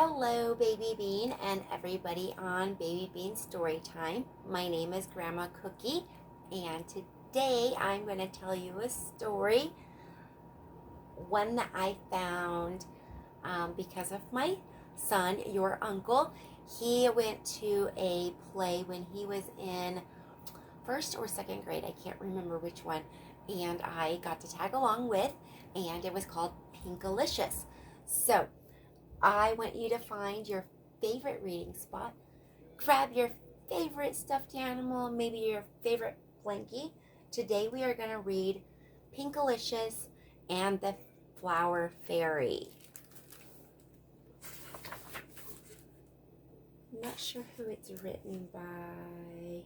Hello, Baby Bean, and everybody on Baby Bean Storytime. My name is Grandma Cookie, and today I'm going to tell you a story, one that I found because of my son, your uncle. He went to a play when he was in first or second grade, I can't remember which one, and I got to tag along with, and it was called Pinkalicious. So, I want you to find your favorite reading spot, grab your favorite stuffed animal, maybe your favorite blankie. Today we are going to read Pinkalicious and the Flower Fairy. I'm not sure who it's written by.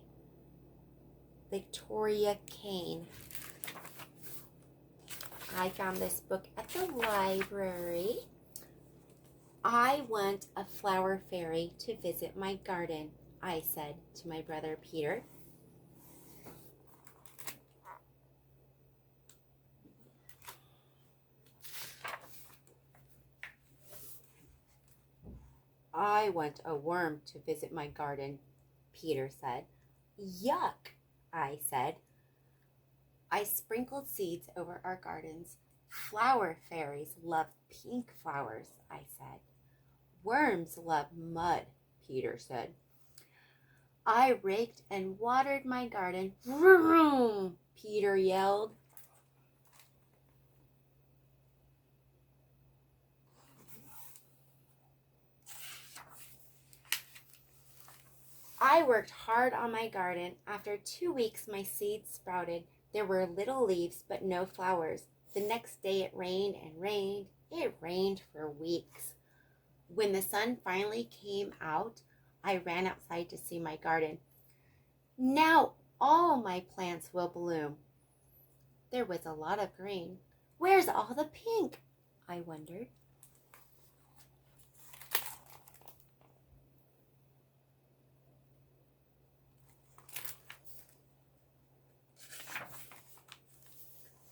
Victoria Kann. I found this book at the library. I want a flower fairy to visit my garden, I said to my brother Peter. I want a worm to visit my garden, Peter said. Yuck, I said. I sprinkled seeds over our gardens. Flower fairies love pink flowers, I said. Worms love mud, Peter said. I raked and watered my garden. Vroom, Peter yelled. I worked hard on my garden. After 2 weeks, my seeds sprouted. There were little leaves, but no flowers. The next day it rained and rained. It rained for weeks. When the sun finally came out, I ran outside to see my garden. Now all my plants will bloom. There was a lot of green. Where's all the pink? I wondered.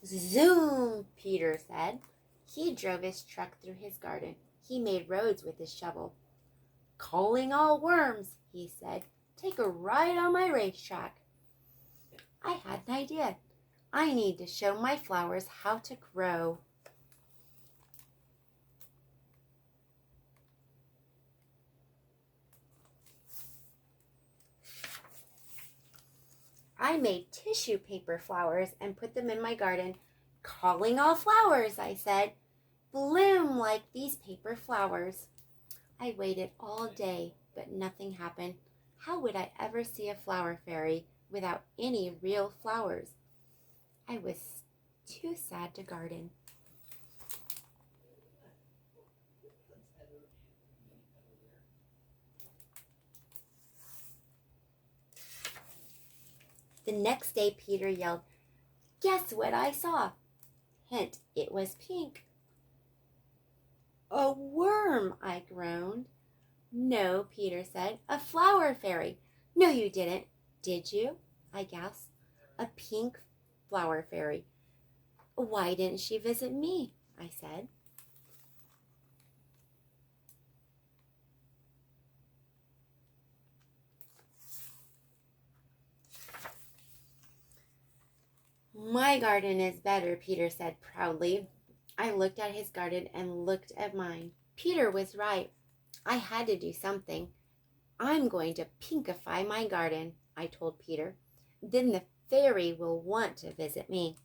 Zoom, Peter said. He drove his truck through his garden. He made roads with his shovel. Calling all worms, he said. Take a ride on my racetrack. I had an idea. I need to show my flowers how to grow. I made tissue paper flowers and put them in my garden. Calling all flowers, I said. Bloom like these paper flowers. I waited all day, but nothing happened. How would I ever see a flower fairy without any real flowers? I was too sad to garden. The next day, Peter yelled, "Guess what I saw?" Hint, it was pink. A worm, I groaned. No, Peter said, a flower fairy. No, you didn't. Did you? I gasped. A pink flower fairy. Why didn't she visit me? I said. My garden is better, Peter said proudly. I looked at his garden and looked at mine. Peter was right. I had to do something. I'm going to pinkify my garden, I told Peter. Then the fairy will want to visit me.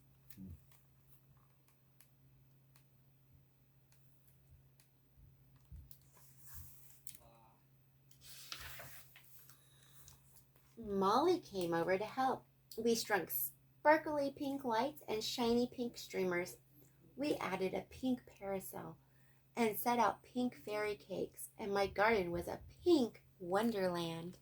Molly came over to help. We strung sparkly pink lights and shiny pink streamers. We added a pink parasol and set out pink fairy cakes, and my garden was a pink wonderland.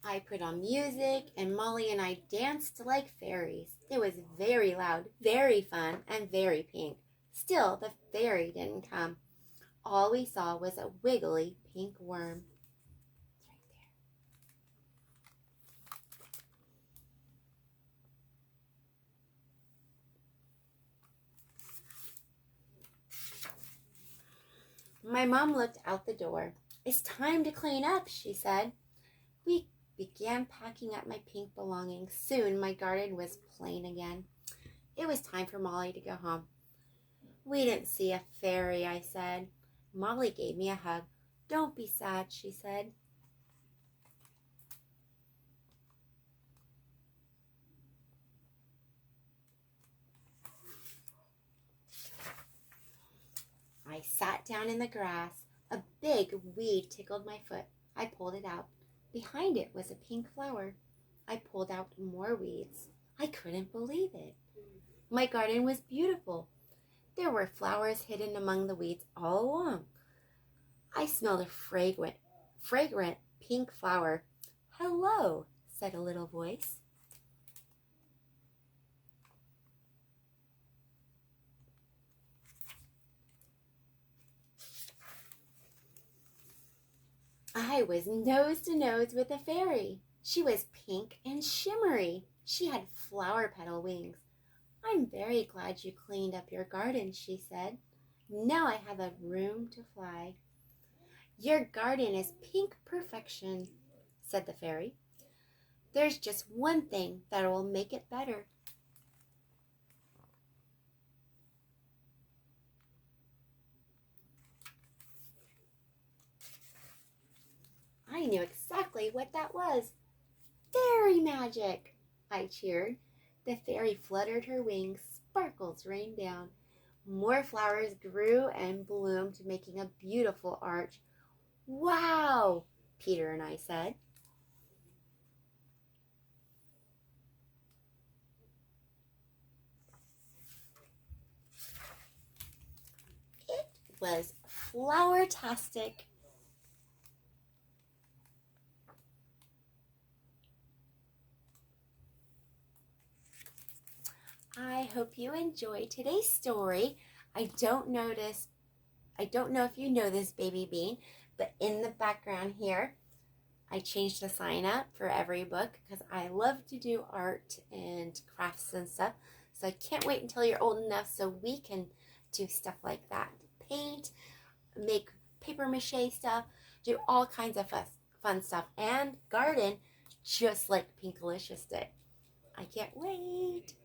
I put on music, and Molly and I danced like fairies. It was very loud, very fun, and very pink. Still, the fairy didn't come. All we saw was a wiggly pink worm. My mom looked out the door. "It's time to clean up," she said. We began packing up my pink belongings. Soon my garden was plain again. It was time for Molly to go home. "We didn't see a fairy," I said. Molly gave me a hug. "Don't be sad," she said. I sat down in the grass. A big weed tickled my foot. I pulled it out. Behind it was a pink flower. I pulled out more weeds. I couldn't believe it. My garden was beautiful. There were flowers hidden among the weeds all along. I smelled a fragrant pink flower. "Hello," said a little voice. I was nose to nose with a fairy. She was pink and shimmery. She had flower petal wings. "I'm very glad you cleaned up your garden," she said. "Now I have a room to fly." "Your garden is pink perfection," said the fairy. "There's just one thing that will make it better." I knew exactly what that was. "Fairy magic!" I cheered. The fairy fluttered her wings. Sparkles rained down. More flowers grew and bloomed, making a beautiful arch. "Wow!" Peter and I said. It was flower-tastic. I hope you enjoyed today's story. I don't know if you know this, Baby Bean, but in the background here, I changed the sign up for every book because I love to do art and crafts and stuff. So I can't wait until you're old enough so we can do stuff like that. Paint, make paper mache stuff, do all kinds of fun stuff, and garden just like Pinkalicious did. I can't wait.